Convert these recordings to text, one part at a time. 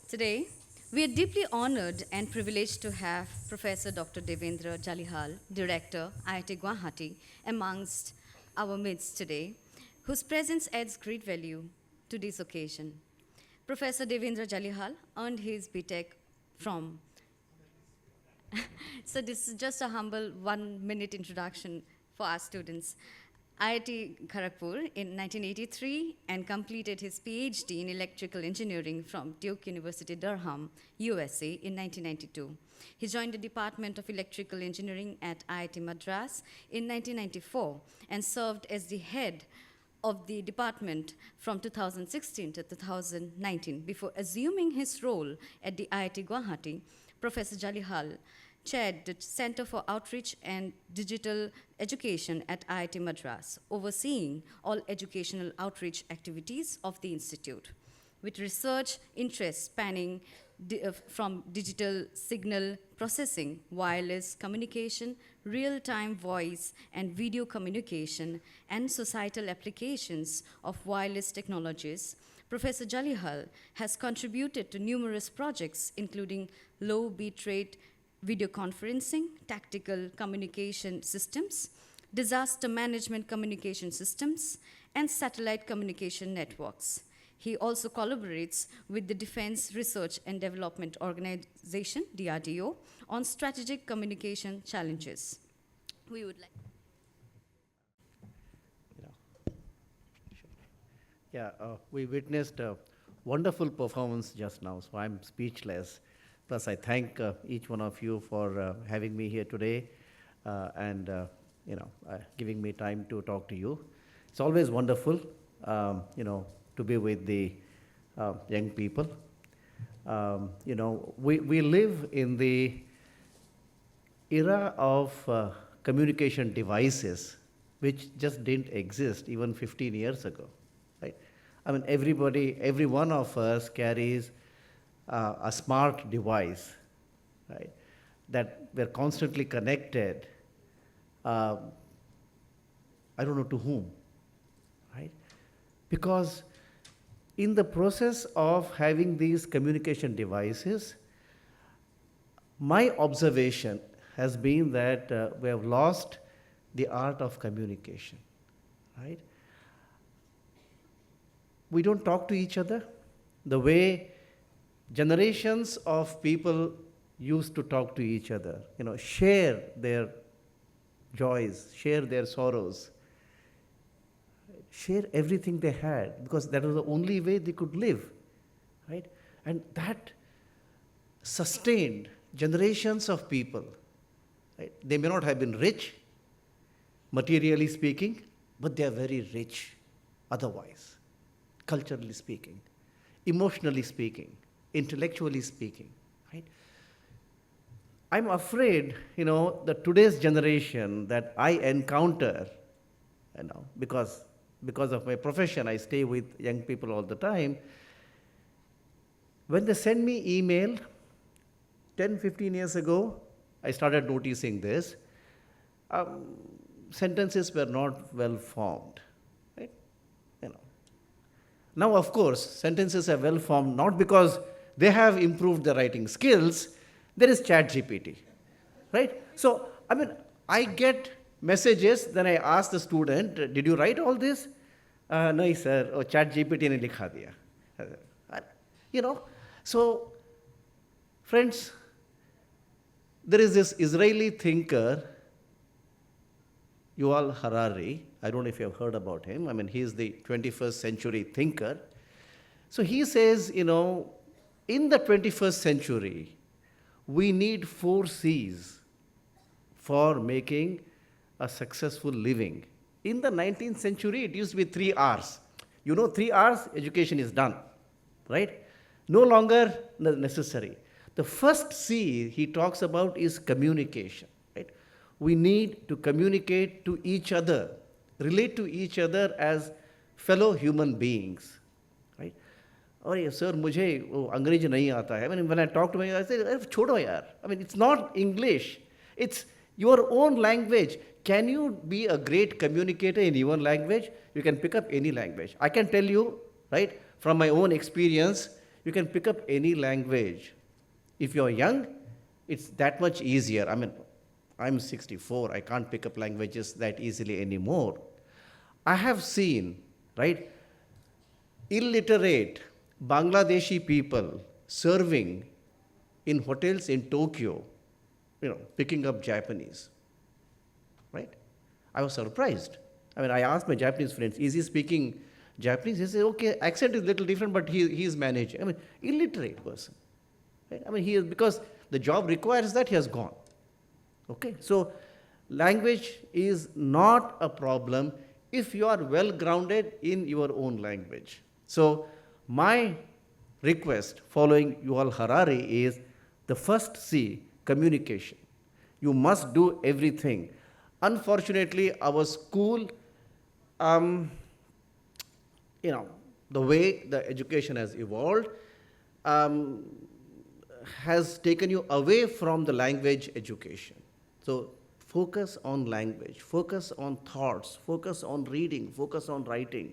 Today, we are deeply honored and privileged to have Professor Dr. Devendra Jalihal, Director, IIT Guwahati, amongst our midst today, whose presence adds great value to this occasion. Professor Devendra Jalihal earned his BTech from. So this is just a humble 1-minute introduction for our students. IIT Kharagpur in 1983 and completed his PhD in electrical engineering from Duke University, Durham, USA in 1992. He joined the Department of Electrical Engineering at IIT Madras in 1994 and served as the head of the department from 2016 to 2019. Before assuming his role at the IIT Guwahati, Professor Jalihal chaired the Center for Outreach and Digital Education at IIT Madras, overseeing all educational outreach activities of the institute, with research interests spanning from digital signal processing, wireless communication, real-time voice and video communication, and societal applications of wireless technologies. Professor Jalihal has contributed to numerous projects, including low bitrate video conferencing, tactical communication systems, disaster management communication systems, and satellite communication networks. He also collaborates with the Defense Research and Development Organization, DRDO, on strategic communication challenges. We would like. We witnessed a wonderful performance just now, so I'm speechless. Plus, I thank each one of you for having me here today and giving me time to talk to you. It's always wonderful, to be with the young people. We live in the era of communication devices, which just didn't exist even 15 years ago, right? I mean, every one of us carries a smart device, right, that we're constantly connected, I don't know to whom, right? Because in the process of having these communication devices, my observation has been that we have lost the art of communication, right? We don't talk to each other the way generations of people used to talk to each other, share their joys, share their sorrows, share everything they had, because that was the only way they could live, right? And that sustained generations of people, right? They may not have been rich, materially speaking, but they are very rich otherwise, culturally speaking, emotionally speaking, intellectually speaking, right? I'm afraid, that today's generation that I encounter, because of my profession, I stay with young people all the time. When they send me email, 10, 15 years ago, I started noticing this. Sentences were not well formed, right? Now, of course, sentences are well formed not because they have improved their writing skills. There is ChatGPT, right? So, I get messages, then I ask the student, did you write all this? No, sir, ChatGPT ne likha diya. So, friends, there is this Israeli thinker, Yuval Harari. I don't know if you have heard about him. He is the 21st century thinker. So he says, in the 21st century, we need 4 C's for making a successful living. In the 19th century, it used to be 3 R's. 3 R's, education is done, right? No longer necessary. The first C he talks about is communication, right? We need to communicate to each other, relate to each other as fellow human beings, right? Oh, sir, मुझे वो अंग्रेजी नहीं आता है. When I talk to my, I say, छोड़ो यार. It's not English. It's your own language. Can you be a great communicator in your language? You can pick up any language. I can tell you, right, from my own experience, You can pick up any language. If you're young, it's that much easier. I mean, I'm 64, I can't pick up languages that easily anymore. I have seen, right, illiterate Bangladeshi people serving in hotels in Tokyo, picking up Japanese, right? I was surprised. I mean, I asked my Japanese friends, is he speaking Japanese? He said, okay, accent is a little different, but he is managing. I mean, illiterate person. Right? I mean, he is, because the job requires that, he has gone. Okay, so language is not a problem if you are well grounded in your own language. So my request following Yuval Harari is the first C, communication. You must do everything. Unfortunately, our school, the way the education has evolved, has taken you away from the language education. So focus on language, focus on thoughts, focus on reading, focus on writing.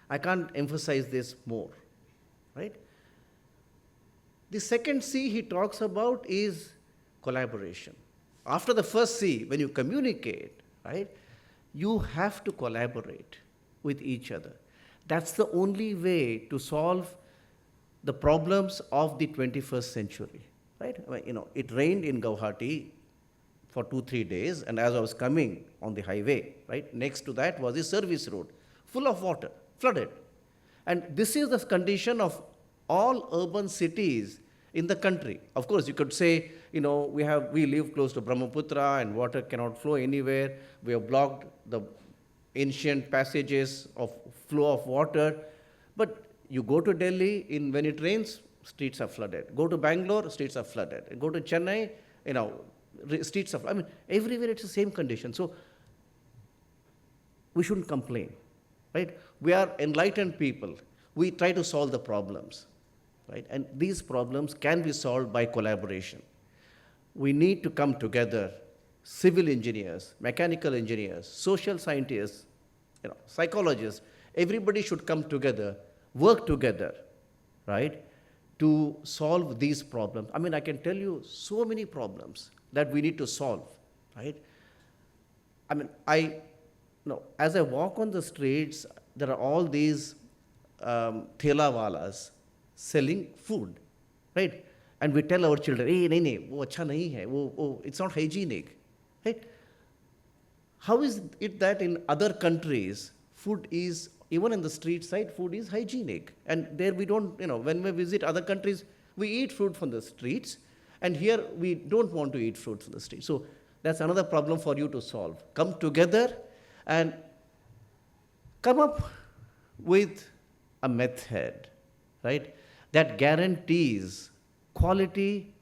I can't emphasize this more, right? The second C he talks about is collaboration. After the first C, when you communicate, right, you have to collaborate with each other. That's the only way to solve the problems of the 21st century, right? I mean, it rained in Guwahati for 2-3 days, and as I was coming on the highway, right, next to that was a service road, full of water, flooded. And this is the condition of all urban cities in the country. Of course, you could say, we live close to Brahmaputra and water cannot flow anywhere. We have blocked the ancient passages of flow of water. But you go to Delhi, when it rains, streets are flooded. Go to Bangalore, streets are flooded. Go to Chennai, streets are flooded. I mean, everywhere it's the same condition. So we shouldn't complain, right? We are enlightened people. We try to solve the problems, right? And these problems can be solved by collaboration. We need to come together, civil engineers, mechanical engineers, social scientists, psychologists. Everybody should come together, work together, right, to solve these problems. I mean, I can tell you so many problems that we need to solve, right? I mean, as I walk on the streets, there are all these thelawalas selling food, right? And we tell our children, hey, nahi, wo acha nahi hai, it's not hygienic, right? How is it that in other countries, food is, even in the street side, food is hygienic? And there we don't, when we visit other countries, we eat food from the streets, and here we don't want to eat food from the streets. So that's another problem for you to solve. Come together and come up with a method, right, that guarantees quality,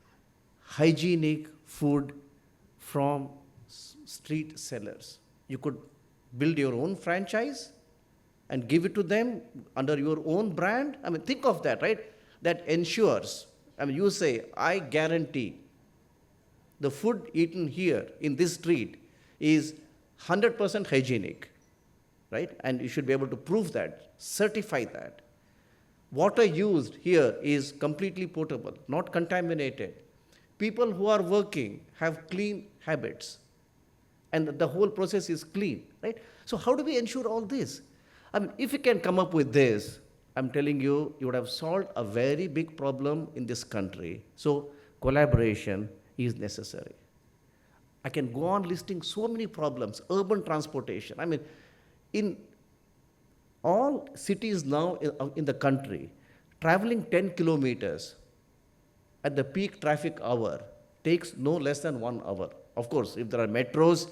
hygienic food from street sellers. You could build your own franchise and give it to them under your own brand. I mean, think of that, right? That ensures, you say, I guarantee the food eaten here in this street is 100% hygienic, right? And you should be able to prove that, certify that. Water used here is completely potable, not contaminated. People who are working have clean habits, and the whole process is clean, right? So how do we ensure all this? I mean, if you can come up with this, I'm telling you, you would have solved a very big problem in this country. So collaboration is necessary. I can go on listing so many problems. Urban transportation. I mean, in all cities now in the country, traveling 10 kilometers at the peak traffic hour takes no less than 1 hour. Of course, if there are metros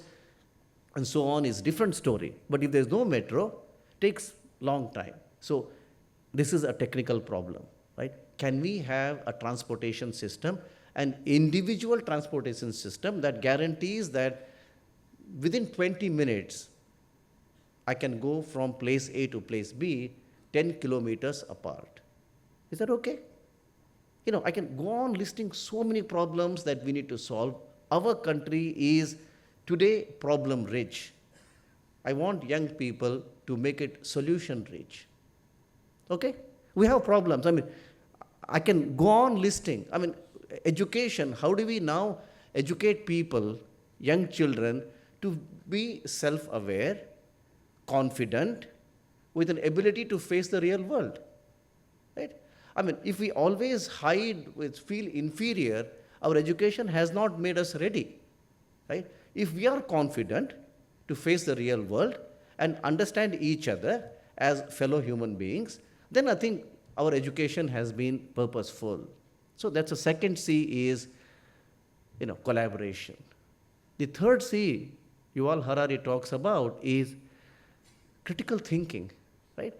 and so on, is different story. But if there's no metro, it takes long time. So this is a technical problem, right? Can we have a transportation system, an individual transportation system that guarantees that within 20 minutes, I can go from place A to place B 10 kilometers apart? Is that okay? I can go on listing so many problems that we need to solve. Our country is today problem rich. I want young people to make it solution rich. Okay? We have problems. I mean, I can go on listing. I mean, education, how do we now educate people, young children, to be self-aware, confident, with an ability to face the real world, right? I mean, if we always hide, feel inferior, our education has not made us ready, right? If we are confident to face the real world and understand each other as fellow human beings, then I think our education has been purposeful. So that's the second C is, collaboration. The third C Yuval Harari talks about is critical thinking, right?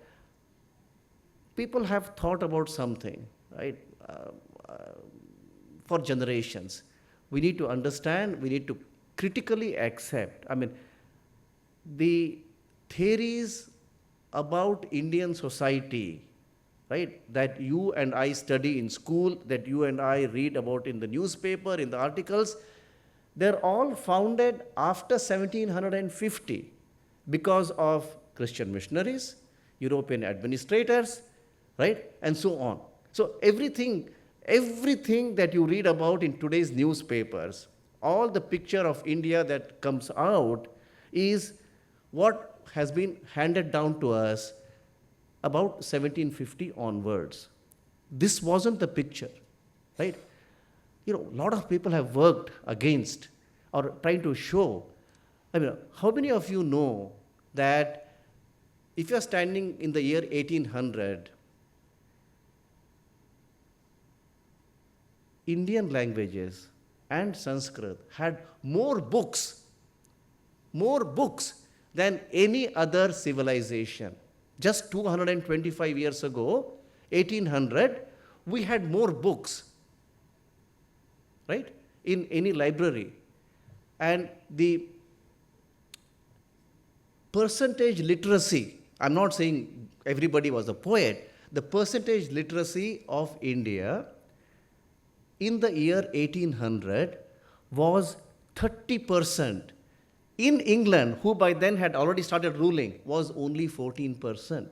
People have thought about something, right, for generations. We need to understand, we need to critically accept. I mean, the theories about Indian society, right, that you and I study in school, that you and I read about in the newspaper, in the articles, they're all founded after 1750 because of Christian missionaries, European administrators, right, and so on. So everything that you read about in today's newspapers, all the picture of India that comes out is what has been handed down to us about 1750 onwards. This wasn't the picture, right? A lot of people have worked against or trying to show. I mean, how many of you know that if you're standing in the year 1800, Indian languages and Sanskrit had more books than any other civilization. Just 225 years ago, 1800, we had more books, right, in any library. And the percentage literacy, I'm not saying everybody was a poet, the percentage literacy of India in the year 1800 was 30%. In England, who by then had already started ruling, was only 14%,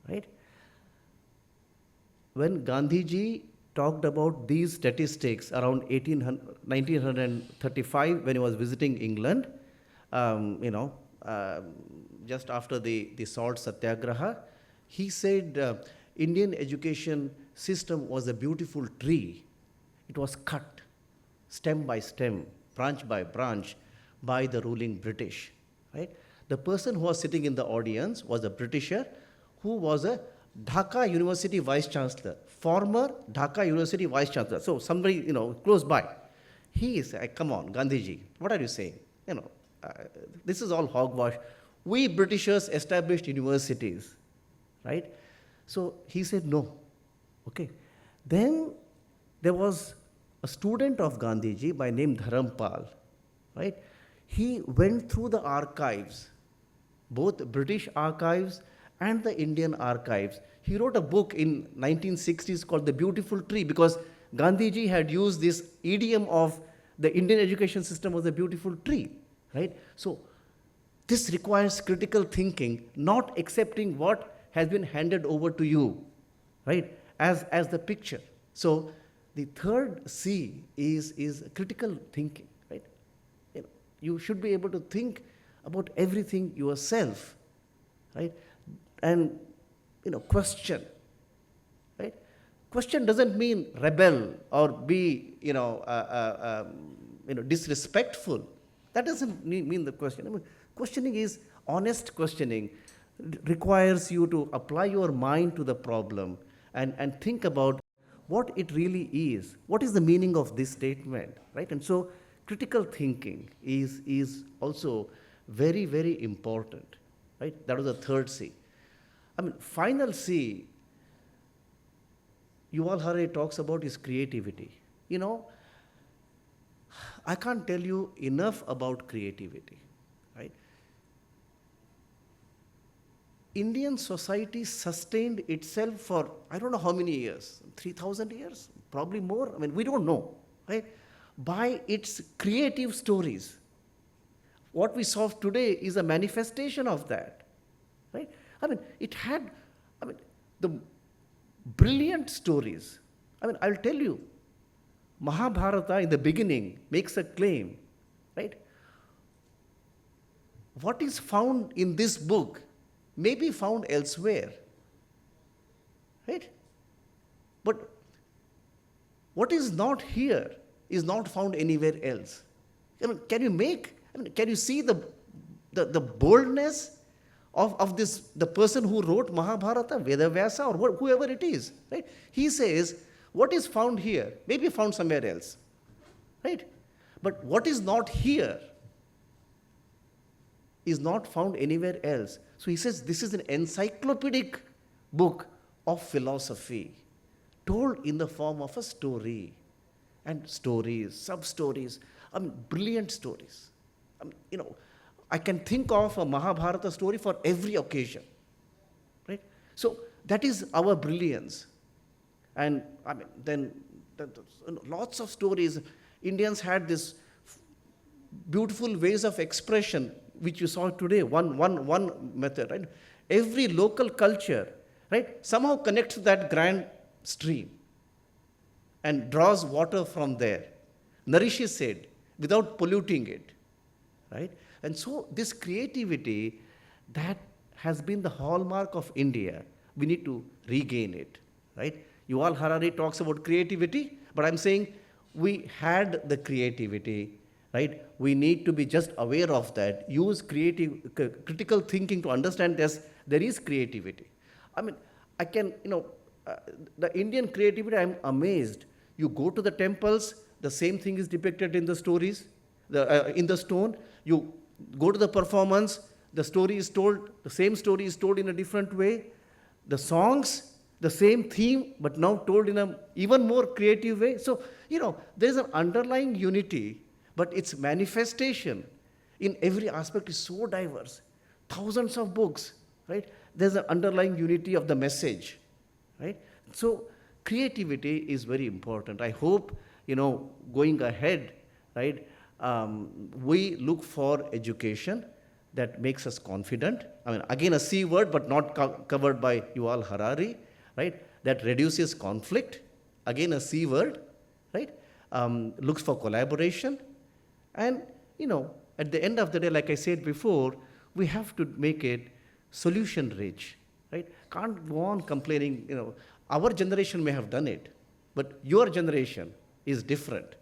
right? When Gandhiji talked about these statistics around 1935 when he was visiting England, just after the salt satyagraha, he said Indian education system was a beautiful tree. It was cut stem by stem, branch by branch, by the ruling British, right? The person who was sitting in the audience was a Britisher who was a Dhaka University Vice Chancellor, former Dhaka University Vice Chancellor. So somebody, close by. He said, come on, Gandhiji, what are you saying? This is all hogwash. We Britishers established universities, right? So he said, no. Okay. Then there was a student of Gandhiji by name Dharampal, right? He went through the archives, both British archives and the Indian archives. He wrote a book in 1960s called The Beautiful Tree because Gandhiji had used this idiom of the Indian education system was a beautiful tree, right? So this requires critical thinking, not accepting what has been handed over to you, right, as the picture. So the third C is critical thinking, right? You should be able to think about everything yourself, right? And question, right? Question doesn't mean rebel or be disrespectful. That doesn't mean the question. I mean, questioning is honest questioning. Requires you to apply your mind to the problem and think about what it really is. What is the meaning of this statement, right? And so critical thinking is also very, very important, right? That was the third C. I mean, final C, Yuval Harari talks about is creativity. I can't tell you enough about creativity, right? Indian society sustained itself for, I don't know how many years, 3,000 years, probably more. I mean, we don't know, right? By its creative stories. What we saw today is a manifestation of that, right? I mean, the brilliant stories. I mean, I'll tell you, Mahabharata in the beginning makes a claim, right? What is found in this book may be found elsewhere, right? But what is not here is not found anywhere else. I mean, can you see the boldness of this, the person who wrote Mahabharata, Vedavyasa, or whoever it is, right? He says, what is found here may be found somewhere else, right? But what is not here is not found anywhere else. So he says this is an encyclopedic book of philosophy, told in the form of a story. And stories, sub-stories, brilliant stories. I can think of a Mahabharata story for every occasion, right? So that is our brilliance. And then lots of stories. Indians had this beautiful ways of expression, which you saw today, one method, right? Every local culture, right, somehow connects to that grand stream and draws water from there, nourishes it without polluting it, right? And so this creativity that has been the hallmark of India, we need to regain it, right? Yuval Harari talks about creativity, but I'm saying we had the creativity, right? We need to be just aware of that, use critical thinking to understand there is creativity. The Indian creativity, I'm amazed. You go to the temples, the same thing is depicted in the stories, in the stone. You go to the performance, the same story is told in a different way. The songs, the same theme, but now told in an even more creative way. So, there's an underlying unity, but its manifestation in every aspect is so diverse. Thousands of books, right? There's an underlying unity of the message, right? So creativity is very important. I hope, going ahead, right, we look for education that makes us confident. Again, a C word, but not covered by Yuval Harari, right? That reduces conflict. Again, a C word, right? Looks for collaboration. And, at the end of the day, like I said before, we have to make it solution rich, right? Can't go on complaining, our generation may have done it, but your generation is different,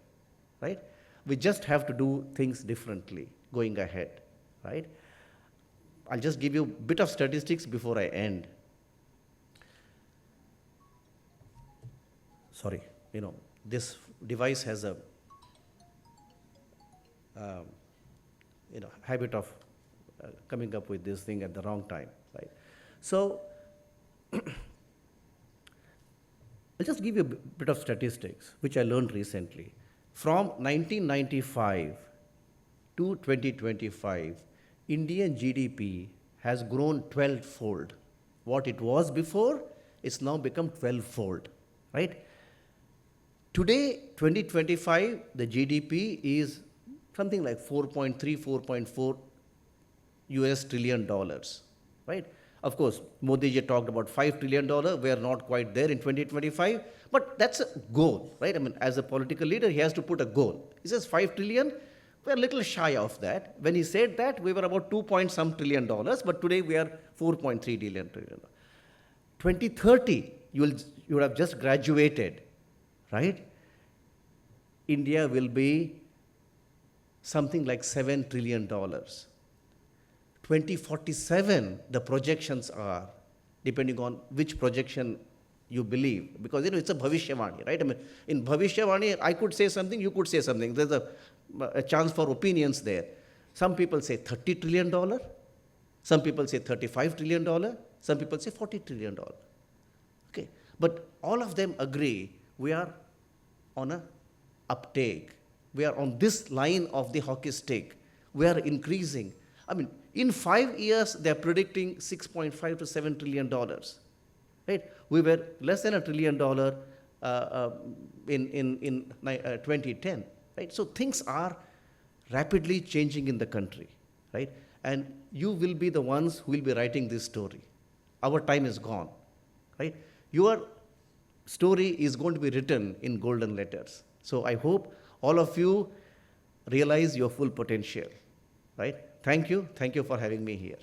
right? We just have to do things differently going ahead, right? I'll just give you a bit of statistics before I end. Sorry, this device has a habit of coming up with this thing at the wrong time, right? So I'll just give you a bit of statistics, which I learned recently. From 1995 to 2025, Indian GDP has grown 12-fold. What it was before, it's now become 12-fold, right? Today, 2025, the GDP is something like 4.4 US trillion dollars, right? Of course, Modi ji talked about $5 trillion. We are not quite there in 2025, but that's a goal, right? As a political leader, he has to put a goal. He says 5 trillion, we're a little shy of that. When he said that, we were about 2-point-some trillion dollars, but today we are 4.3 trillion. 2030, you would have just graduated, right? India will be something like $7 trillion. 2047, the projections are, depending on which projection you believe, because it's a Bhavishyavani, right? In Bhavishyavani, I could say something, you could say something. There's a chance for opinions there. Some people say $30 trillion, some people say $35 trillion, some people say $40 trillion. Okay, but all of them agree we are on a uptake. We are on this line of the hockey stick. We are increasing. In 5 years, they're predicting $6.5 to $7 trillion, right? We were less than $1 trillion in 2010, right? So things are rapidly changing in the country, right? And you will be the ones who will be writing this story. Our time is gone, right? Your story is going to be written in golden letters. So I hope all of you realize your full potential, right? Thank you. Thank you for having me here.